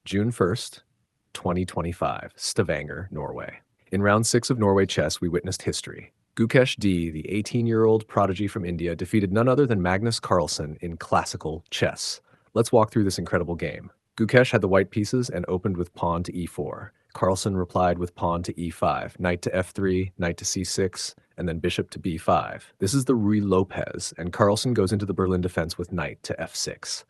June 1st, 2025, Stavanger, Norway. In round 6 of Norway Chess, we witnessed history. Gukesh D, the 18-year-old prodigy from India, defeated none other than Magnus Carlsen in classical chess. Let's walk through this incredible game. Gukesh had the white pieces and opened with pawn to e4. Carlsen replied with pawn to e5, knight to f3, knight to c6, and then bishop to b5. This is the Rui Lopez, and Carlsen goes into the Berlin defense with knight to f6.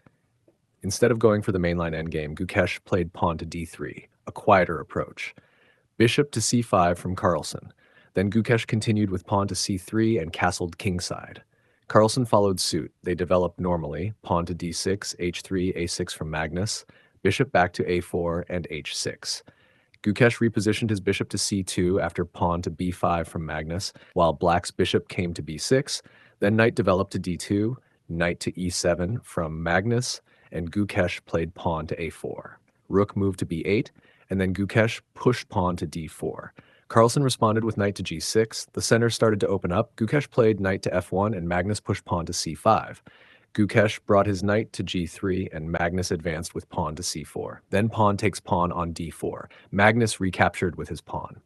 Instead of going for the mainline endgame, Gukesh played pawn to d3, a quieter approach. Bishop to c5 from Carlsen. Then Gukesh continued with pawn to c3 and castled kingside. Carlsen followed suit. They developed normally, pawn to d6, h3, a6 from Magnus, bishop back to a4 and h6. Gukesh repositioned his bishop to c2 after pawn to b5 from Magnus, while Black's bishop came to b6, then knight developed to d2, knight to e7 from Magnus, and Gukesh played pawn to a4. Rook moved to b8, and then Gukesh pushed pawn to d4. Carlsen responded with knight to g6. The center started to open up. Gukesh played knight to f1, and Magnus pushed pawn to c5. Gukesh brought his knight to g3, and Magnus advanced with pawn to c4. Then pawn takes pawn on d4. Magnus recaptured with his pawn.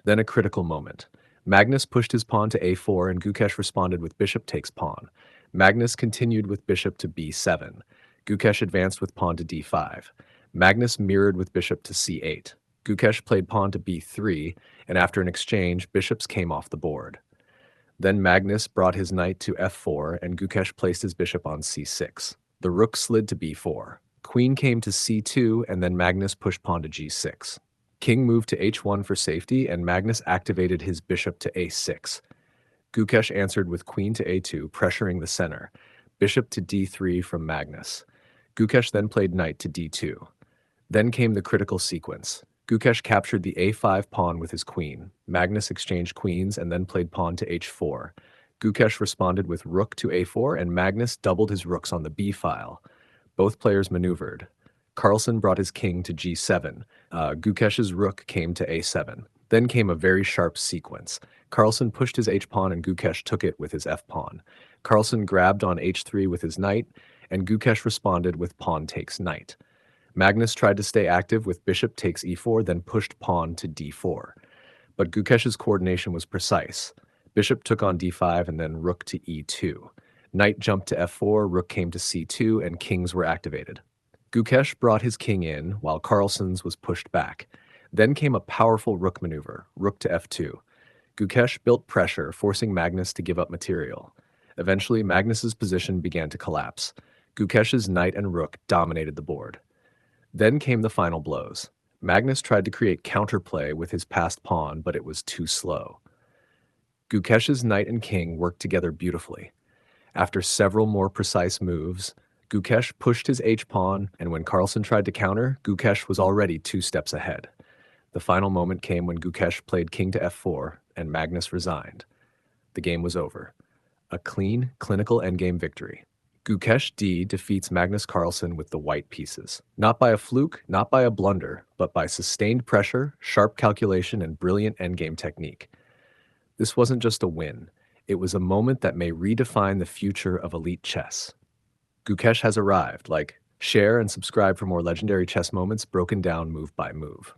Then a critical moment. Magnus pushed his pawn to a4, and Gukesh responded with bishop takes pawn. Magnus continued with bishop to b7. Gukesh advanced with pawn to d5. Magnus mirrored with bishop to c8. Gukesh played pawn to b3, and after an exchange, bishops came off the board. Then Magnus brought his knight to f4, and Gukesh placed his bishop on c6. The rook slid to b4. Queen came to c2, and then Magnus pushed pawn to g6. King moved to h1 for safety, and Magnus activated his bishop to a6. Gukesh answered with queen to a2, pressuring the center. Bishop to d3 from Magnus. Gukesh then played knight to d2. Then came the critical sequence. Gukesh captured the a5 pawn with his queen. Magnus exchanged queens and then played pawn to h4. Gukesh responded with rook to a4, and Magnus doubled his rooks on the b file. Both players maneuvered. Carlsen brought his king to g7. Gukesh's rook came to a7. Then came a very sharp sequence. Carlsen pushed his h-pawn and Gukesh took it with his f-pawn. Carlsen grabbed on h3 with his knight, and Gukesh responded with pawn takes knight. Magnus tried to stay active with bishop takes e4, then pushed pawn to d4. But Gukesh's coordination was precise. Bishop took on d5 and then rook to e2. Knight jumped to f4, rook came to c2, and kings were activated. Gukesh brought his king in, while Carlsen's was pushed back. Then came a powerful rook maneuver, rook to f2. Gukesh built pressure, forcing Magnus to give up material. Eventually, Magnus's position began to collapse. Gukesh's knight and rook dominated the board. Then came the final blows. Magnus tried to create counterplay with his passed pawn, but it was too slow. Gukesh's knight and king worked together beautifully. After several more precise moves, Gukesh pushed his h-pawn, and when Carlsen tried to counter, Gukesh was already 2 steps ahead. The final moment came when Gukesh played king to f4, and Magnus resigned. The game was over. A clean, clinical endgame victory. Gukesh D defeats Magnus Carlsen with the white pieces. Not by a fluke, not by a blunder, but by sustained pressure, sharp calculation, and brilliant endgame technique. This wasn't just a win. It was a moment that may redefine the future of elite chess. Gukesh has arrived. Like, share, and subscribe for more legendary chess moments broken down move by move.